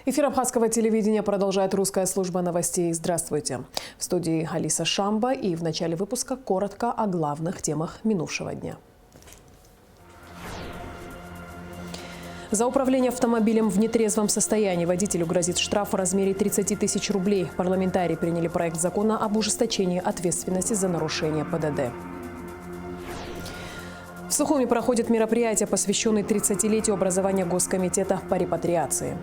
Эфир абхазского телевидения продолжает русская служба новостей. Здравствуйте. В студии Алиса Шамба, и в начале выпуска коротко о главных темах минувшего дня. За управление автомобилем в нетрезвом состоянии водителю грозит штраф в размере 30 тысяч рублей. Парламентарии приняли проект закона об ужесточении ответственности за нарушение ПДД. В Сухуми проходит мероприятие, посвященное 30-летию образования Госкомитета по репатриации.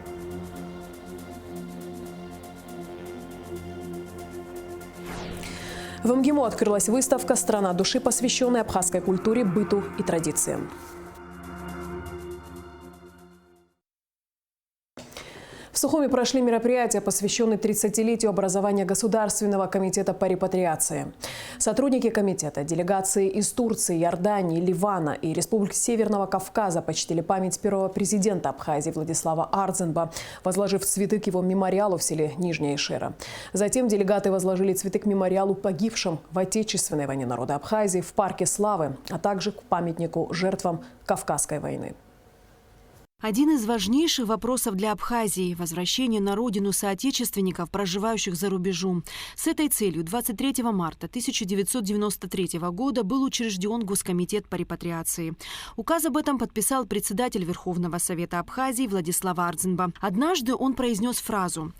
В МГИМО открылась выставка «Страна души», посвященная абхазской культуре, быту и традициям. В Сухуми прошли мероприятия, посвященные 30-летию образования Государственного комитета по репатриации. Сотрудники комитета, делегации из Турции, Иордании, Ливана и Республики Северного Кавказа почтили память первого президента Абхазии Владислава Ардзинба, возложив цветы к его мемориалу в селе Нижняя Ишера. Затем делегаты возложили цветы к мемориалу погибшим в Отечественной войне народа Абхазии в Парке Славы, а также к памятнику жертвам Кавказской войны. Один из важнейших вопросов для Абхазии – возвращение на родину соотечественников, проживающих за рубежом. С этой целью 23 марта 1993 года был учрежден Госкомитет по репатриации. Указ об этом подписал председатель Верховного Совета Абхазии Владислав Ардзинба. Однажды он произнес фразу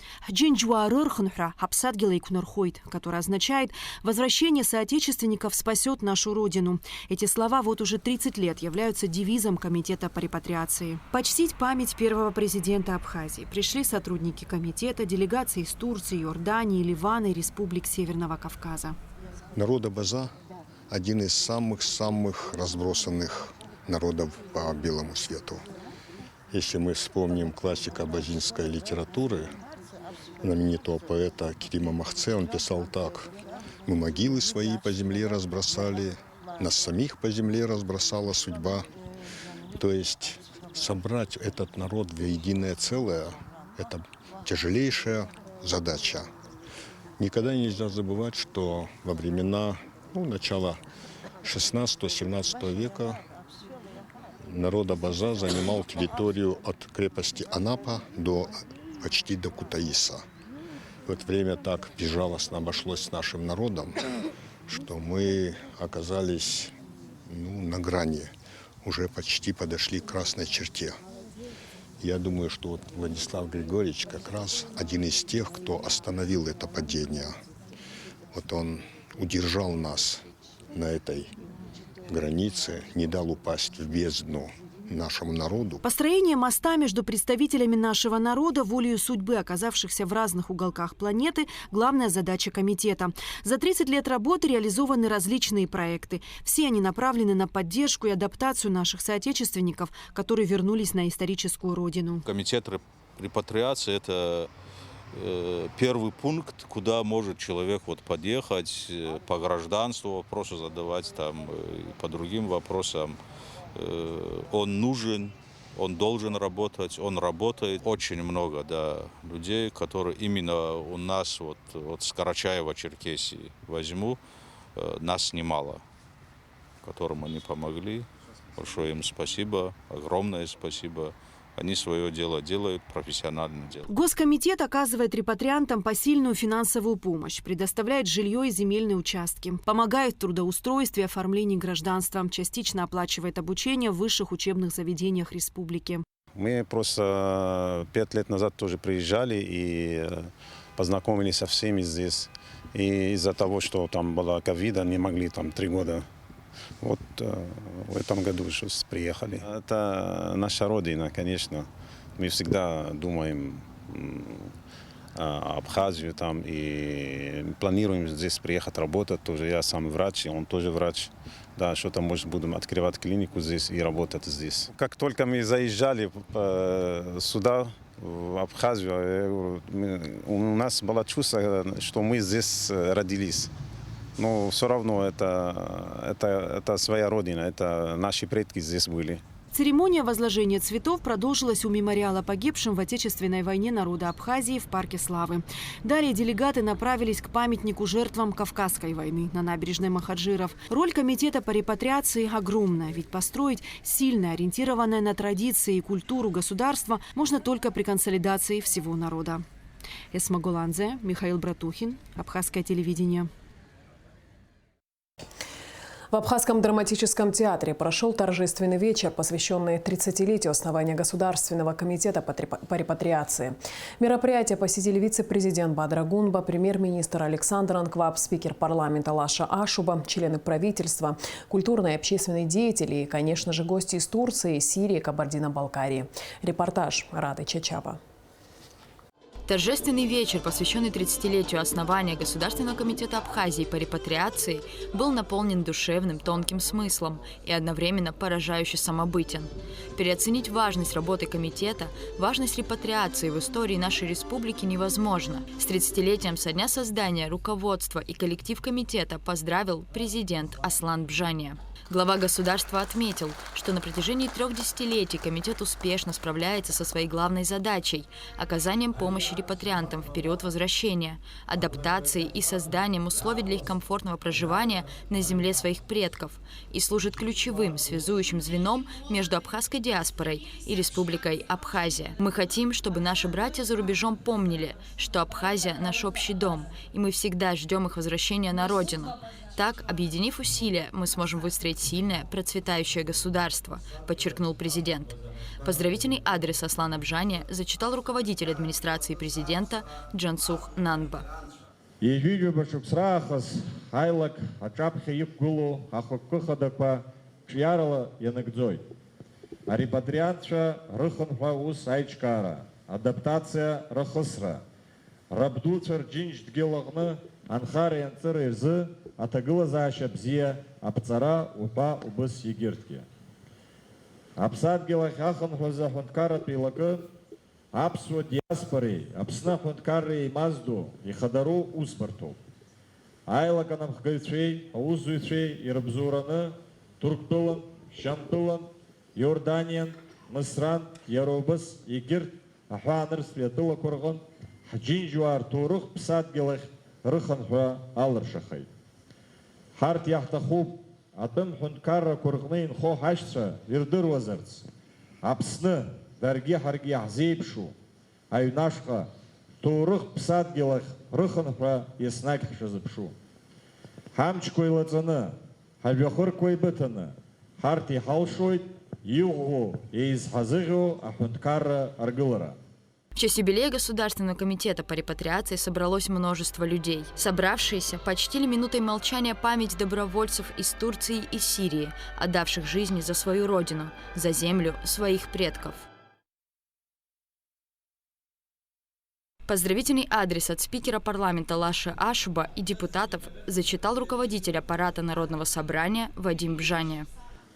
которая означает «возвращение соотечественников спасет нашу родину». Эти слова вот уже 30 лет являются девизом Комитета по репатриации. Почтить память первого президента Абхазии пришли сотрудники комитета, делегации из Турции, Иордании, Ливана и Республик Северного Кавказа. Народ Абаза – один из самых разбросанных народов по белому свету. Если мы вспомним классика абазинской литературы, знаменитого поэта Керима Махце, он писал так: «Мы могилы свои по земле разбросали, нас самих по земле разбросала судьба». То есть собрать этот народ в единое целое – это тяжелейшая задача. Никогда нельзя забывать, что во времена начала 16-17 века народ Абаза занимал территорию от крепости Анапа почти до Кутаиса. В это время так безжалостно обошлось с нашим народом, что мы оказались на грани. Уже почти подошли к красной черте. Я думаю, что Владислав Григорьевич как раз один из тех, кто остановил это падение. Он удержал нас на этой границе, не дал упасть в бездну нашему народу. Построение моста между представителями нашего народа, волею судьбы, оказавшихся в разных уголках планеты, главная задача комитета. За 30 лет работы реализованы различные проекты. Все они направлены на поддержку и адаптацию наших соотечественников, которые вернулись на историческую родину. Комитет репатриации – это первый пункт, куда может человек подъехать по гражданству, вопросы задавать, по другим вопросам. Он нужен, он должен работать, он работает. Очень много людей, которые именно у нас, с Карачаева-Черкесии возьму, нас немало, которым они помогли. Большое им спасибо, огромное спасибо. Они свое дело делают, профессионально делают. Госкомитет оказывает репатриантам посильную финансовую помощь, предоставляет жилье и земельные участки, помогает в трудоустройстве и оформлении гражданства, частично оплачивает обучение в высших учебных заведениях республики. Мы просто 5 лет назад тоже приезжали и познакомились со всеми здесь. И из-за того, что там была ковида, не могли 3 года. В этом году приехали. Это наша родина, конечно. Мы всегда думаем о Абхазию и планируем здесь приехать работать. Тоже я сам врач, он тоже врач. Да, что-то, может, будем открывать клинику здесь и работать здесь. Как только мы заезжали сюда, в Абхазию, у нас было чувство, что мы здесь родились. Но все равно это своя родина, это наши предки здесь были. Церемония возложения цветов продолжилась у мемориала погибшим в Отечественной войне народа Абхазии в Парке Славы. Далее делегаты направились к памятнику жертвам Кавказской войны на набережной Махаджиров. Роль комитета по репатриации огромная, ведь построить сильное, ориентированное на традиции и культуру государство можно только при консолидации всего народа. Эсма Голанзе, Михаил Братухин, Абхазское телевидение. В Абхазском драматическом театре прошел торжественный вечер, посвященный 30-летию основания Государственного комитета по репатриации. Мероприятие посетили вице-президент Бадра Гунба, премьер-министр Александр Анкваб, спикер парламента Лаша Ашуба, члены правительства, культурные и общественные деятели и, конечно же, гости из Турции, Сирии, Кабардино-Балкарии. Репортаж Рады Чачаба. Торжественный вечер, посвященный 30-летию основания Государственного комитета Абхазии по репатриации, был наполнен душевным, тонким смыслом и одновременно поражающе самобытен. Переоценить важность работы комитета, важность репатриации в истории нашей республики невозможно. С 30-летием со дня создания руководство и коллектив комитета поздравил президент Аслан Бжания. Глава государства отметил, что на протяжении 3 десятилетий комитет успешно справляется со своей главной задачей – оказанием помощи репатриантам в период возвращения, адаптацией и созданием условий для их комфортного проживания на земле своих предков и служит ключевым связующим звеном между абхазской диаспорой и Республикой Абхазия. Мы хотим, чтобы наши братья за рубежом помнили, что Абхазия – наш общий дом, и мы всегда ждем их возвращения на родину. Так, объединив усилия, мы сможем выстроить сильное, процветающее государство, подчеркнул президент. Поздравительный адрес Аслана Бжания зачитал руководитель администрации президента Джансух Нанба. Адаптация рахысра. Рабдуцар джинж дгелагны анхар янцыр ирзы атагыла заша бзия апцара упа убыс егертке. Апсад гелах ахан хваза хунткара пилагы апсу диаспоры апсна хунткары и мазду и хадару успарту. Айлаганам хгайцвей, аузуйцвей и рабзураны турктулан, шантулан, Йорданиян, Мысран, Яробыс, Егерт, Ахуаныр светыла кургын, Хаджин жуар турух псад гелах рыхан хуа алыр шахай. Харт яхтахуб атын хункарра кургнын хо хашца вирдыр вазарц. Апсны дарги харги ахзейбшу, аюнашха турух псад гелах рыхан хуа еснак шазыпшу. Хамч койлацаны, хавяхыр койбытаны, харт яхалшойд, Югу и из Хазыгу Ахунткара Аргылара. В честь юбилея Государственного комитета по репатриации собралось множество людей. Собравшиеся почтили минутой молчания память добровольцев из Турции и Сирии, отдавших жизни за свою родину, за землю своих предков. Поздравительный адрес от спикера парламента Лаша Ашуба и депутатов зачитал руководитель аппарата Народного собрания Вадим Бжания.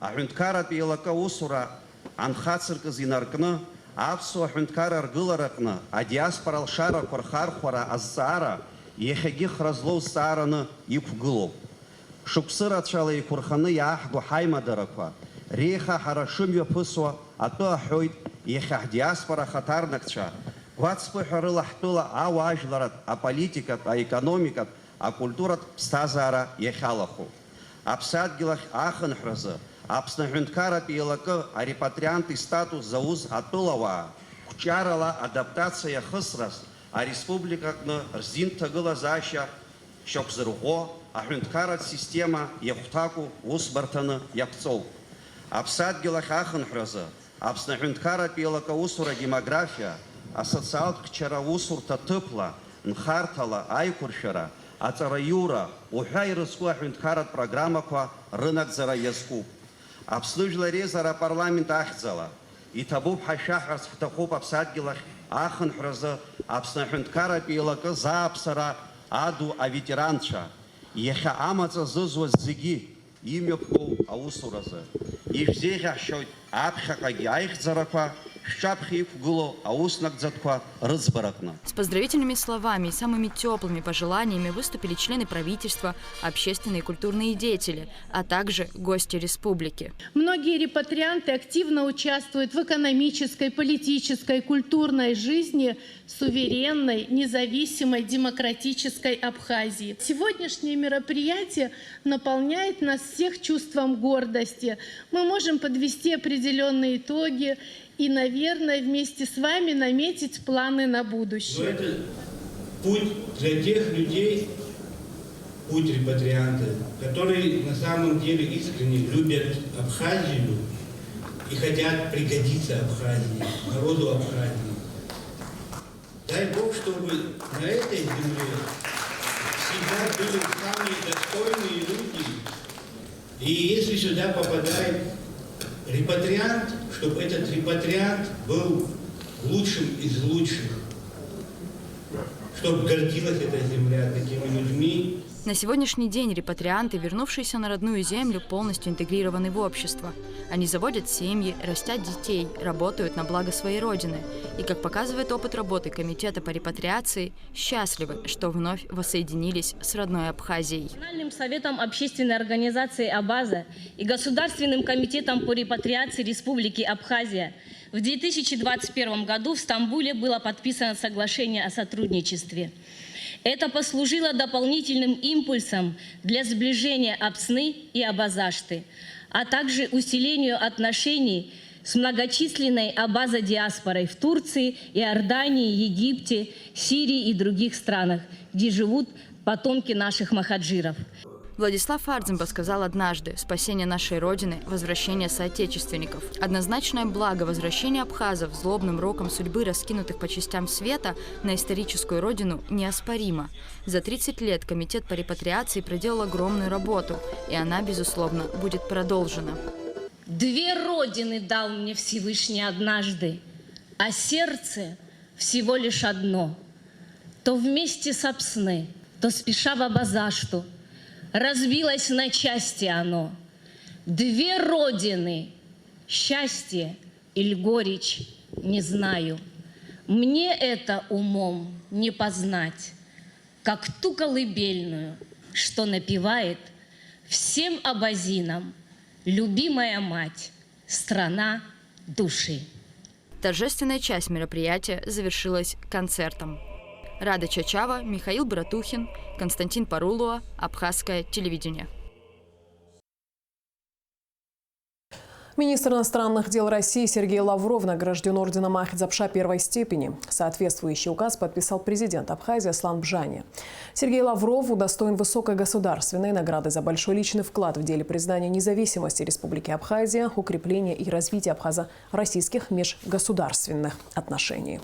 Ахунткара пиелака усура анхацыркыз инаркны, апсу ахунткара аргыларакны, а диаспорал шара корхархвара аззаара, ехеги хразлоу саараны икугылоу. Шупсыра чала и курханы яахгу хаймадараква, реха харашым япысуа, ато ахойд, ехах диаспора хатарнакча, гвацпы харылахтыла а важларат, а политикат, а экономикат, а культурат стазара ехалаху. Апсад гилах ахын хразы, Апсна хунткара пиелакы репатрианты статус зауз атылава, кучарала адаптация хысрас, а республикакны рзин тагыла заща шокзырго, а хунткара система яхтаку усбартаны япцов. Апсад гелахахын хразы, апсна хунткара пиелака усура демография, а социал кчара усурта тыпла, нхартала айкуршара, а цараюра, ухай рыску хунткарат программаква рынок зара язку. Обслужила резара парламента ахзала. И табуб хашахас хтахуб абсадгилах ахын храза абснахунткара пиелака заапсара аду аветеранча. Еха амаца зызуаз зиги имя пол аусураза. И взеха шойт абхакаги айхзараква шчаԥхьа аус нагӡатәқәа рыӡбараҟны. С поздравительными словами и самыми теплыми пожеланиями выступили члены правительства, общественные и культурные деятели, а также гости республики. Многие репатрианты активно участвуют в экономической, политической, культурной жизни суверенной, независимой, демократической Абхазии. Сегодняшнее мероприятие наполняет нас всех чувством гордости. Мы можем подвести определенные итоги и, наверное, вместе с вами наметить планы на будущее. Но это путь для тех людей, путь репатрианта, которые на самом деле искренне любят Абхазию и хотят пригодиться Абхазии, народу Абхазии. Дай Бог, чтобы на этой земле всегда были самые достойные люди. И если сюда попадает репатриант, чтобы этот репатриант был лучшим из лучших, чтобы гордилась эта земля такими людьми. На сегодняшний день репатрианты, вернувшиеся на родную землю, полностью интегрированы в общество. Они заводят семьи, растят детей, работают на благо своей родины. И, как показывает опыт работы Комитета по репатриации, счастливы, что вновь воссоединились с родной Абхазией. Национальным советом общественной организации «Абаза» и Государственным комитетом по репатриации Республики Абхазия в 2021 году в Стамбуле было подписано соглашение о сотрудничестве. Это послужило дополнительным импульсом для сближения Апсны и Абазашты, а также усилению отношений с многочисленной абаза-диаспорой в Турции, Иордании, Египте, Сирии и других странах, где живут потомки наших махаджиров. Владислав Ардзимба сказал однажды: спасение нашей Родины – возвращение соотечественников. Однозначное благо возвращения абхазов злобным роком судьбы, раскинутых по частям света, на историческую родину неоспоримо. За 30 лет Комитет по репатриации проделал огромную работу, и она, безусловно, будет продолжена. Две родины дал мне Всевышний однажды, а сердце всего лишь одно. То вместе с Апсны, то спеша в Абазашту. Разбилось на части оно. Две родины, счастье или горечь, не знаю. Мне это умом не познать, как ту колыбельную, что напевает всем абазинам любимая мать, страна души. Торжественная часть мероприятия завершилась концертом. Рада Чачава, Михаил Братухин, Константин Парулуа, Абхазское телевидение. Министр иностранных дел России Сергей Лавров награжден орденом Ахтзапша первой степени. Соответствующий указ подписал президент Абхазии Аслан Бжани. Сергей Лавров удостоен высокой государственной награды за большой личный вклад в деле признания независимости Республики Абхазия, укрепления и развития абхазо-российских межгосударственных отношений.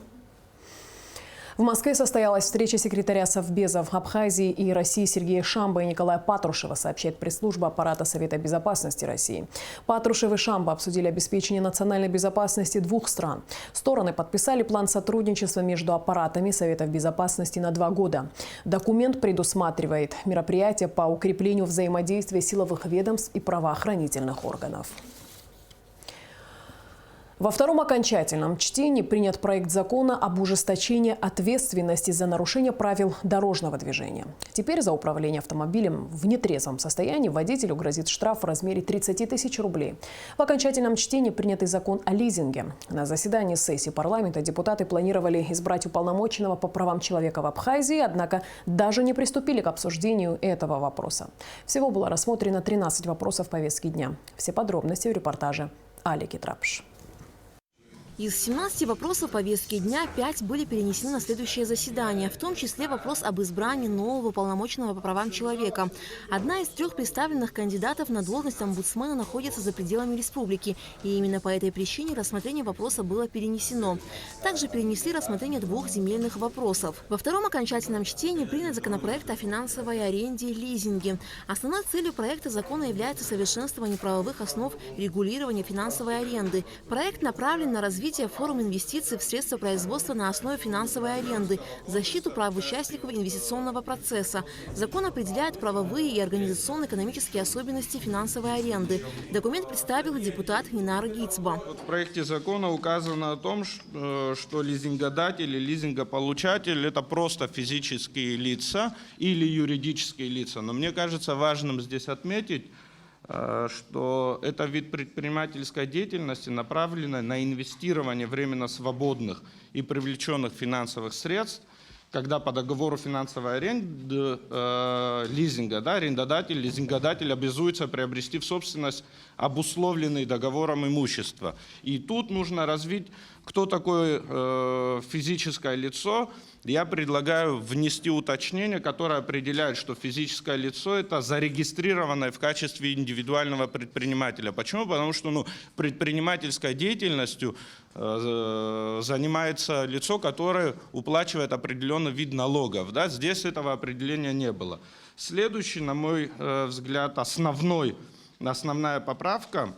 В Москве состоялась встреча секретаря Совбезов Абхазии и России Сергея Шамба и Николая Патрушева, сообщает пресс-служба аппарата Совета безопасности России. Патрушев и Шамба обсудили обеспечение национальной безопасности двух стран. Стороны подписали план сотрудничества между аппаратами Советов безопасности на 2 года. Документ предусматривает мероприятия по укреплению взаимодействия силовых ведомств и правоохранительных органов. Во втором окончательном чтении принят проект закона об ужесточении ответственности за нарушение правил дорожного движения. Теперь за управление автомобилем в нетрезвом состоянии водителю грозит штраф в размере 30 тысяч рублей. В окончательном чтении принятый закон о лизинге. На заседании сессии парламента депутаты планировали избрать уполномоченного по правам человека в Абхазии, однако даже не приступили к обсуждению этого вопроса. Всего было рассмотрено 13 вопросов повестки дня. Все подробности в репортаже Алики Трапш. Из 17 вопросов повестки дня 5 были перенесены на следующее заседание, в том числе вопрос об избрании нового уполномоченного по правам человека. Одна из 3 представленных кандидатов на должность омбудсмена находится за пределами республики, и именно по этой причине рассмотрение вопроса было перенесено. Также перенесли рассмотрение 2 земельных вопросов. Во втором окончательном чтении принят законопроект о финансовой аренде и лизинге. Основной целью проекта закона является совершенствование правовых основ регулирования финансовой аренды. Проект направлен на развитие развития форм инвестиций в средства производства на основе финансовой аренды, защиту прав участников инвестиционного процесса. Закон определяет правовые и организационно-экономические особенности финансовой аренды. Документ представил депутат Нинар Гицба. В проекте закона указано о том, что лизингодатель и лизингополучатель – это просто физические лица или юридические лица. Но мне кажется важным здесь отметить, что это вид предпринимательской деятельности, направленный на инвестирование временно свободных и привлеченных финансовых средств, когда по договору финансовой аренды лизинга, арендодатель, лизингодатель обязуется приобрести в собственность обусловленный договором имущество. И тут нужно развить, кто такое физическое лицо. Я предлагаю внести уточнение, которое определяет, что физическое лицо – это зарегистрированное в качестве индивидуального предпринимателя. Почему? Потому что предпринимательской деятельностью занимается лицо, которое уплачивает определенный вид налогов. Здесь этого определения не было. Следующий, на мой взгляд, основная поправка,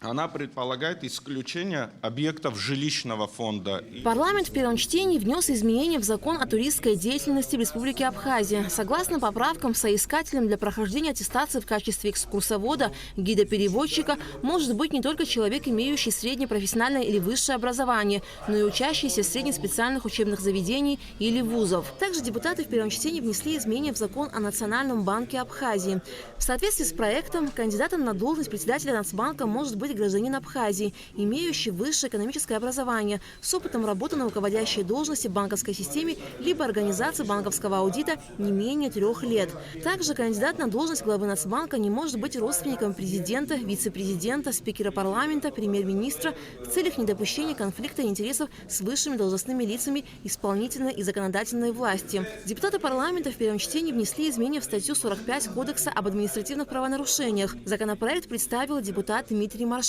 она предполагает исключение объектов жилищного фонда. Парламент в первом чтении внес изменения в закон о туристской деятельности в Республике Абхазия. Согласно поправкам, соискателем для прохождения аттестации в качестве экскурсовода, гида-переводчика может быть не только человек, имеющий среднее профессиональное или высшее образование, но и учащийся среднеспециальных учебных заведений или вузов. Также депутаты в первом чтении внесли изменения в закон о Национальном банке Абхазии. В соответствии с проектом, кандидатом на должность председателя Нацбанка может быть гражданин Абхазии, имеющий высшее экономическое образование, с опытом работы на руководящей должности в банковской системе либо организации банковского аудита не менее 3 лет. Также кандидат на должность главы Нацбанка не может быть родственником президента, вице-президента, спикера парламента, премьер-министра в целях недопущения конфликта интересов с высшими должностными лицами исполнительной и законодательной власти. Депутаты парламента в первом чтении внесли изменения в статью 45 Кодекса об административных правонарушениях. Законопроект представил депутат Дмитрий Маршанин.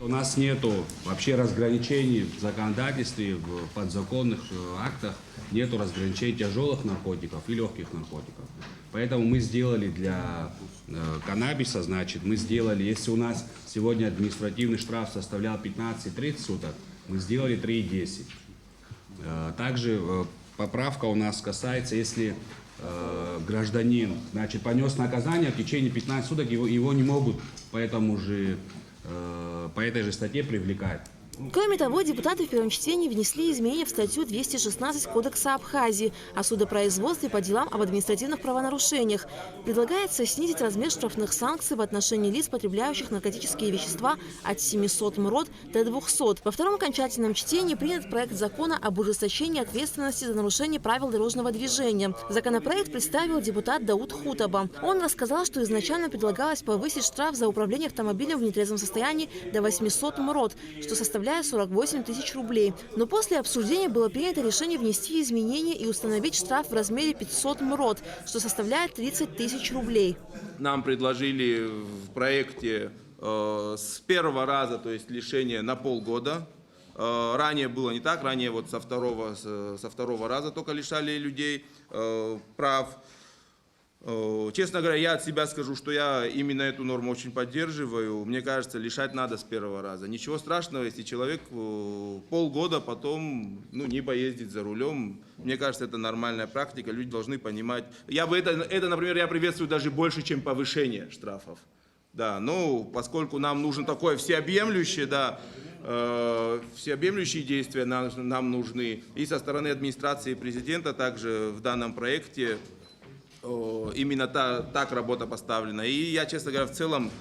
У нас нету вообще разграничений в законодательстве, в подзаконных актах, нету разграничений тяжелых наркотиков и легких наркотиков. Поэтому мы сделали для каннабиса, если у нас сегодня административный штраф составлял 15-30 суток, мы сделали 3,10. Также поправка у нас касается, если гражданин, понес наказание, в течение 15 суток его не могут по этой же статье привлекать. Кроме того, депутаты в первом чтении внесли изменения в статью 216 Кодекса Абхазии о судопроизводстве по делам об административных правонарушениях. Предлагается снизить размер штрафных санкций в отношении лиц, потребляющих наркотические вещества, от 700 МРОТ до 200. Во втором окончательном чтении принят проект закона об ужесточении ответственности за нарушение правил дорожного движения. Законопроект представил депутат Дауд Хутаба. Он рассказал, что изначально предлагалось повысить штраф за управление автомобилем в нетрезвом состоянии до 800 МРОТ, что составляет 48 тысяч рублей. Но после обсуждения было принято решение внести изменения и установить штраф в размере 500 МРОТ, что составляет 30 тысяч рублей. Нам предложили в проекте с первого раза, то есть лишение на полгода. Ранее было не так, ранее со второго раза только лишали людей прав. Честно говоря, я от себя скажу, что я именно эту норму очень поддерживаю. Мне кажется, лишать надо с первого раза. Ничего страшного, если человек полгода потом не поездит за рулем. Мне кажется, это нормальная практика, люди должны понимать. Это, например, я приветствую даже больше, чем повышение штрафов. Да, поскольку нам нужно такое всеобъемлющее, всеобъемлющие действия нам нужны. И со стороны администрации президента также в данном проекте именно так работа поставлена. И я, честно говоря, в целом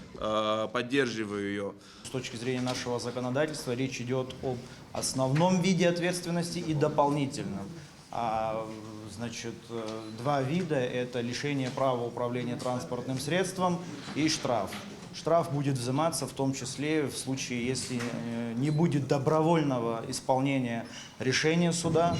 поддерживаю ее. С точки зрения нашего законодательства речь идет об основном виде ответственности и дополнительном. Два вида – это лишение права управления транспортным средством и штраф. Штраф будет взиматься в том числе в случае, если не будет добровольного исполнения решения суда,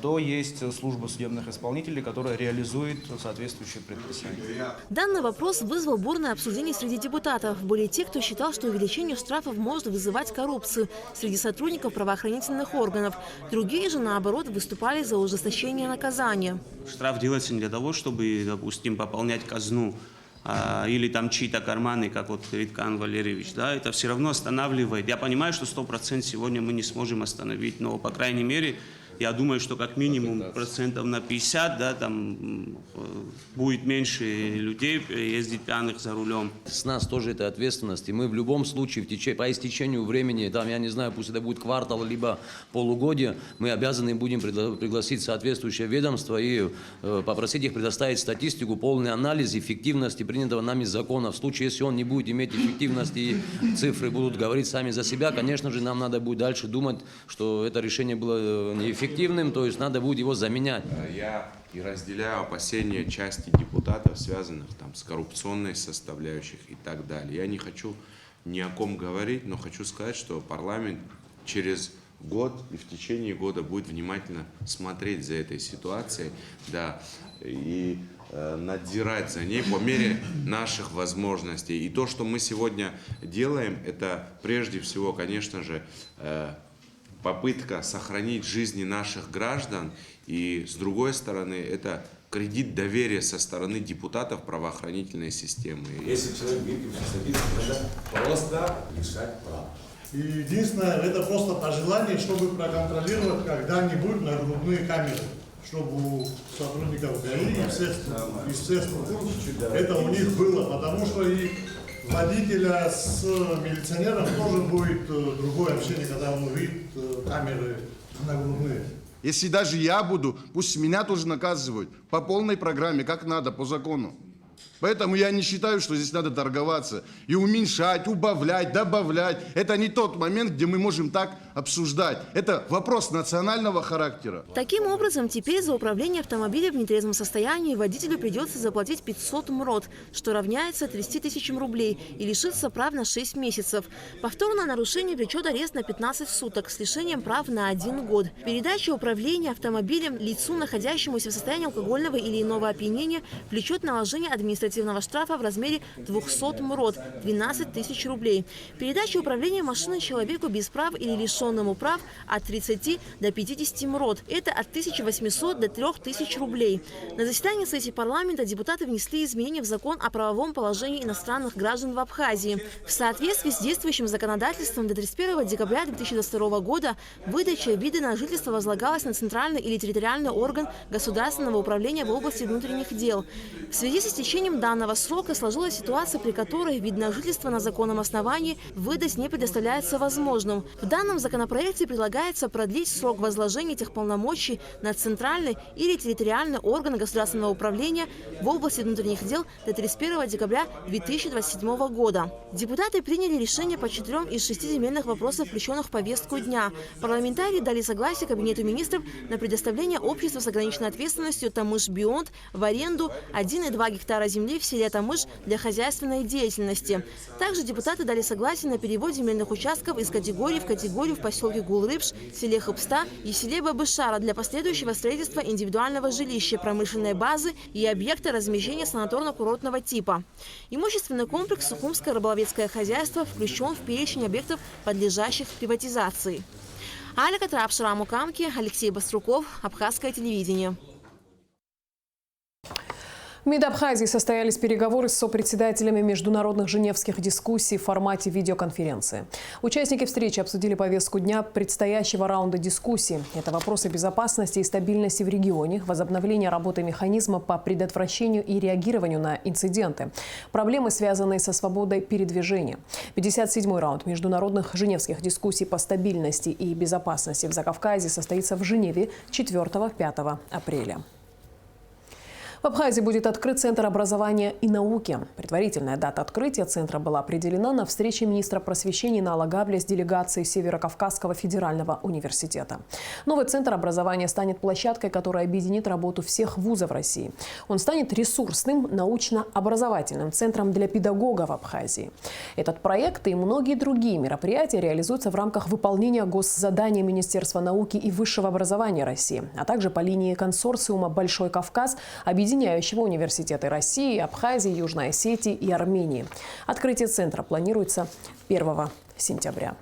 то есть служба судебных исполнителей, которая реализует соответствующие предписания. Данный вопрос вызвал бурное обсуждение среди депутатов. Были те, кто считал, что увеличение штрафов может вызывать коррупцию среди сотрудников правоохранительных органов. Другие же, наоборот, выступали за ужесточение наказания. Штраф делается не для того, чтобы, допустим, пополнять казну или там чьи-то карманы, как вот говорит Кан Валерьевич, да, это все равно останавливает. Я понимаю, что 100% сегодня мы не сможем остановить, но, по крайней мере, я думаю, что как минимум процентов на 50, да, там будет меньше людей ездить пьяных за рулем. С нас тоже это ответственность, и мы в любом случае по истечению времени, там, я не знаю, пусть это будет квартал, либо полугодие, мы обязаны будем пригласить соответствующее ведомство и попросить их предоставить статистику, полный анализ эффективности принятого нами закона. В случае, если он не будет иметь эффективности и цифры будут говорить сами за себя, конечно же, нам надо будет дальше думать, что это решение было неэффективным, то есть надо будет его заменять. Я и разделяю опасения части депутатов, связанных там с коррупционной составляющей и так далее. Я не хочу ни о ком говорить, но хочу сказать, что парламент через год и в течение года будет внимательно смотреть за этой ситуацией, да, и надзирать за ней по мере наших возможностей. И то, что мы сегодня делаем, это прежде всего, конечно же, попытка сохранить жизни наших граждан, и с другой стороны, это кредит доверия со стороны депутатов правоохранительной системы. Если человек выпивший садится, надо просто решать право. И единственное, это просто пожелание, чтобы проконтролировать когда-нибудь нагрудные камеры, чтобы у сотрудников ГАИ и естественно, это у них было, потому что и водителя с милиционером тоже будет другое общение, когда он увидит камеры нагрудные. Если даже я буду, пусть меня тоже наказывают по полной программе, как надо, по закону. Поэтому я не считаю, что здесь надо торговаться и уменьшать, убавлять, добавлять. Это не тот момент, где мы можем так обсуждать. Это вопрос национального характера. Таким образом, теперь за управление автомобилем в нетрезвом состоянии водителю придется заплатить 500 МРОТ, что равняется 30 тысячам рублей, и лишиться прав на 6 месяцев. Повторное нарушение влечет арест на 15 суток с лишением прав на 1 год. Передача управления автомобилем лицу, находящемуся в состоянии алкогольного или иного опьянения, влечет наложение административного штрафа в размере 200 МРОТ, 12 тысяч рублей. Передача управления машиной человеку без прав или лишенному прав от 30 до 50 МРОТ. Это от 1800 до 3000 рублей. На заседании сессии парламента депутаты внесли изменения в закон о правовом положении иностранных граждан в Абхазии. В соответствии с действующим законодательством до 31 декабря 2022 года выдача вида на жительство возлагалась на центральный или территориальный орган государственного управления в области внутренних дел. В связи с истечением данного срока сложилась ситуация, при которой вид на жительство на законном основании выдать не предоставляется возможным. В данном законопроекте предлагается продлить срок возложения этих полномочий на центральный или территориальный орган государственного управления в области внутренних дел до 31 декабря 2027 года. Депутаты приняли решение по 4 из 6 земельных вопросов, включенных в повестку дня. Парламентарии дали согласие Кабинету министров на предоставление общества с ограниченной ответственностью «Тамыш Бионд» в аренду 1,2 гектара земли в селе Тамыш для хозяйственной деятельности. Также депутаты дали согласие на перевод земельных участков из категории в категорию в поселке Гулрыбш, селе Хыпста и селе Бабышара для последующего строительства индивидуального жилища, промышленной базы и объекта размещения санаторно-курортного типа. Имущественный комплекс Сухумское рыболовецкое хозяйство включен в перечень объектов, подлежащих приватизации. Аля Катрап, Шраму Камки, Алексей Баструков, Абхазское телевидение. В МИД Абхазии состоялись переговоры с сопредседателями международных женевских дискуссий в формате видеоконференции. Участники встречи обсудили повестку дня предстоящего раунда дискуссий. Это вопросы безопасности и стабильности в регионе, возобновление работы механизма по предотвращению и реагированию на инциденты, проблемы, связанные со свободой передвижения. 57-й раунд международных женевских дискуссий по стабильности и безопасности в Закавказье состоится в Женеве 4-5 апреля. В Абхазии будет открыт Центр образования и науки. Предварительная дата открытия центра была определена на встрече министра просвещения Инала Габлия с делегацией Северо-Кавказского федерального университета. Новый Центр образования станет площадкой, которая объединит работу всех вузов России. Он станет ресурсным научно-образовательным центром для педагогов Абхазии. Этот проект и многие другие мероприятия реализуются в рамках выполнения госзадания Министерства науки и высшего образования России, а также по линии консорциума «Большой Кавказ», объединяющего университеты России, Абхазии, Южной Осетии и Армении. Открытие центра планируется 1 сентября.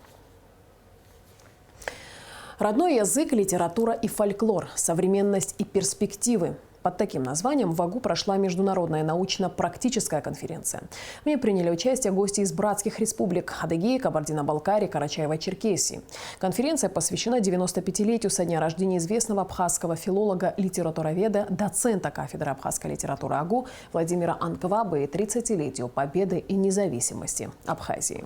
Родной язык, литература и фольклор, современность и перспективы. Под таким названием в Баку прошла международная научно-практическая конференция. В ней приняли участие гости из братских республик Адыгеи, Кабардино-Балкарии, Карачаево-Черкесии. Конференция посвящена 95-летию со дня рождения известного абхазского филолога, литературоведа, доцента кафедры абхазской литературы АГУ Владимира Анквабы и 30-летию победы и независимости Абхазии.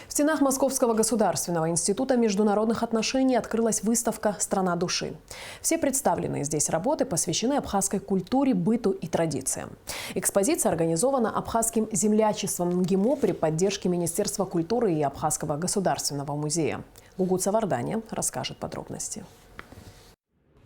В стенах Московского государственного института международных отношений открылась выставка «Страна души». Все представленные здесь работы посвящены абхазской культуре, быту и традициям. Экспозиция организована абхазским землячеством МГИМО при поддержке Министерства культуры и Абхазского государственного музея. Гугут Савардания расскажет подробности.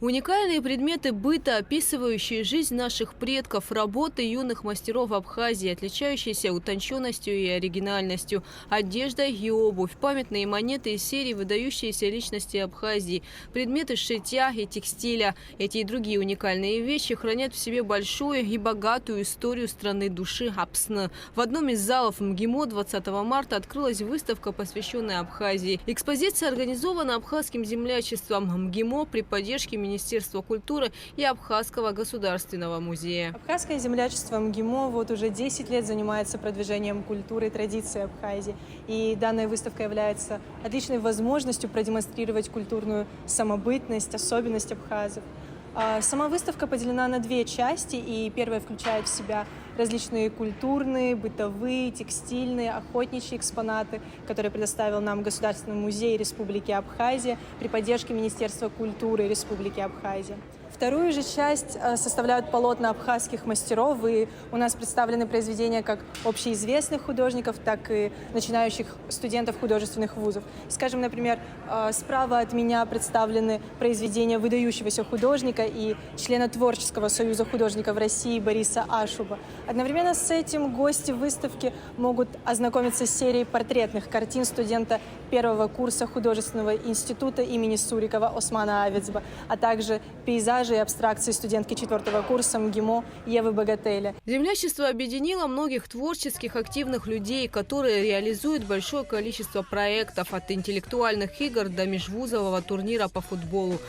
Уникальные предметы быта, описывающие жизнь наших предков, работы юных мастеров Абхазии, отличающиеся утонченностью и оригинальностью, одежда и обувь, памятные монеты из серии «Выдающиеся личности Абхазии», предметы шитья и текстиля. Эти и другие уникальные вещи хранят в себе большую и богатую историю страны души Апсны. В одном из залов МГИМО 20 марта открылась выставка, посвященная Абхазии. Экспозиция организована абхазским землячеством МГИМО при поддержке Министерства культуры и Абхазского государственного музея. Абхазское землячество МГИМО уже 10 лет занимается продвижением культуры и традиций Абхазии. И данная выставка является отличной возможностью продемонстрировать культурную самобытность, особенность абхазов. Сама выставка поделена на две части, и первая включает в себя различные культурные, бытовые, текстильные, охотничьи экспонаты, которые предоставил нам Государственный музей Республики Абхазия при поддержке Министерства культуры Республики Абхазия. Вторую же часть составляют полотна абхазских мастеров, и у нас представлены произведения как общеизвестных художников, так и начинающих студентов художественных вузов. Скажем, например, справа от меня представлены произведения выдающегося художника и члена Творческого союза художников России Бориса Ашуба. Одновременно с этим гости выставки могут ознакомиться с серией портретных картин студента первого курса художественного института имени Сурикова Османа Авицба, а также пейзажи и абстракции студентки 4-го курса МГИМО Евы Богателя. Землячество объединило многих творческих активных людей, которые реализуют большое количество проектов от интеллектуальных игр до межвузового турнира по футболу.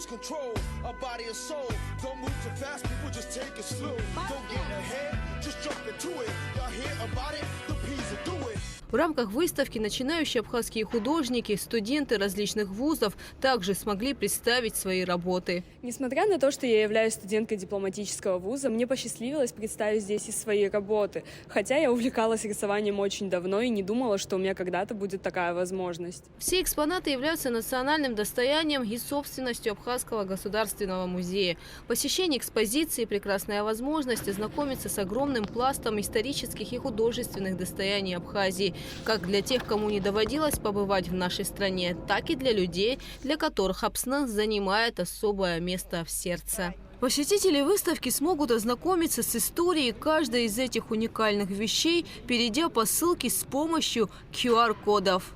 Control our body and soul. Don't move too fast, people just take it slow. Don't get ahead, just jump into it. Y'all hear about it? The P's will do it. В рамках выставки начинающие абхазские художники, студенты различных вузов также смогли представить свои работы. Несмотря на то, что я являюсь студенткой дипломатического вуза, мне посчастливилось представить здесь и свои работы. Хотя я увлекалась рисованием очень давно и не думала, что у меня когда-то будет такая возможность. Все экспонаты являются национальным достоянием и собственностью Абхазского государственного музея. Посещение экспозиции – прекрасная возможность ознакомиться с огромным пластом исторических и художественных достояний Абхазии, как для тех, кому не доводилось побывать в нашей стране, так и для людей, для которых Апсна занимает особое место в сердце. Посетители выставки смогут ознакомиться с историей каждой из этих уникальных вещей, перейдя по ссылке с помощью QR-кодов.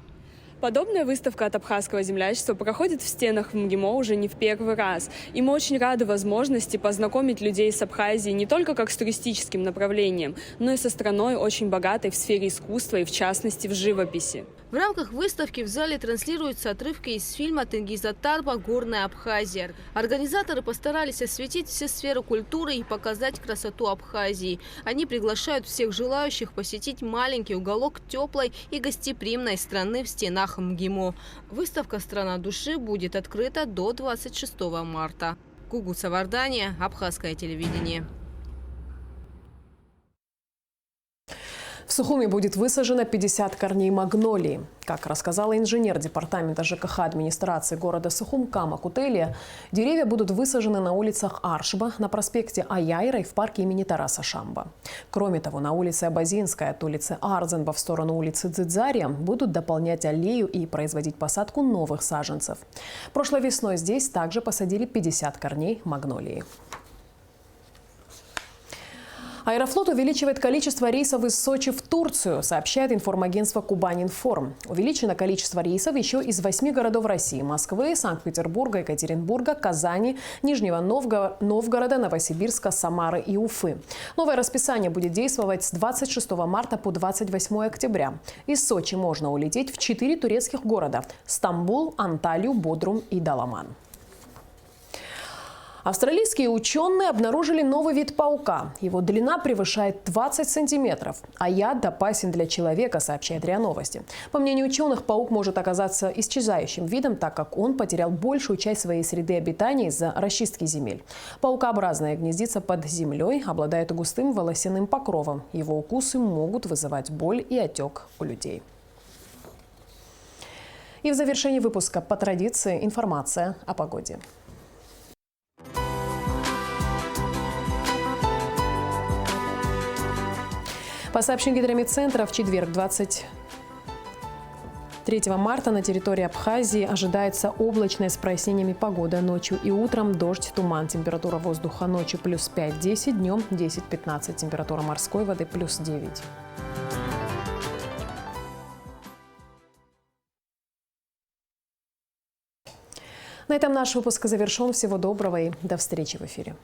Подобная выставка от абхазского землячества проходит в стенах МГИМО уже не в первый раз. И мы очень рады возможности познакомить людей с Абхазией не только как с туристическим направлением, но и со страной, очень богатой в сфере искусства и, в частности, в живописи. В рамках выставки в зале транслируются отрывки из фильма Тенгиза Тарба «Горная Абхазия». Организаторы постарались осветить все сферы культуры и показать красоту Абхазии. Они приглашают всех желающих посетить маленький уголок теплой и гостеприимной страны в стенах МГИМО. Выставка «Страна души» будет открыта до 26 марта. Гугут Савардания, Абхазское телевидение. В Сухуми будет высажено 50 корней магнолии. Как рассказала инженер департамента ЖКХ администрации города Сухум Кама Кутелия, деревья будут высажены на улицах Аршба, на проспекте Аяйра и в парке имени Тараса Шамба. Кроме того, на улице Абазинская от улицы Арзенба в сторону улицы Дзидзария будут дополнять аллею и производить посадку новых саженцев. Прошлой весной здесь также посадили 50 корней магнолии. Аэрофлот увеличивает количество рейсов из Сочи в Турцию, сообщает информагентство «Кубань-Информ». Увеличено количество рейсов еще из 8 городов России – Москвы, Санкт-Петербурга, Екатеринбурга, Казани, Нижнего Новгорода, Новосибирска, Самары и Уфы. Новое расписание будет действовать с 26 марта по 28 октября. Из Сочи можно улететь в 4 турецких города – Стамбул, Анталию, Бодрум и Даламан. Австралийские ученые обнаружили новый вид паука. Его длина превышает 20 сантиметров, а яд опасен для человека, сообщает РИА Новости. По мнению ученых, паук может оказаться исчезающим видом, так как он потерял большую часть своей среды обитания из-за расчистки земель. Паукообразное гнездится под землей, обладает густым волосяным покровом. Его укусы могут вызывать боль и отек у людей. И в завершении выпуска по традиции информация о погоде. По сообщению Гидрометцентра, в четверг, 23 марта, на территории Абхазии ожидается облачная с прояснениями погода. Ночью и утром дождь, туман. Температура воздуха ночью плюс 5-10, днем 10-15. Температура морской воды плюс 9. На этом наш выпуск завершен. Всего доброго и до встречи в эфире.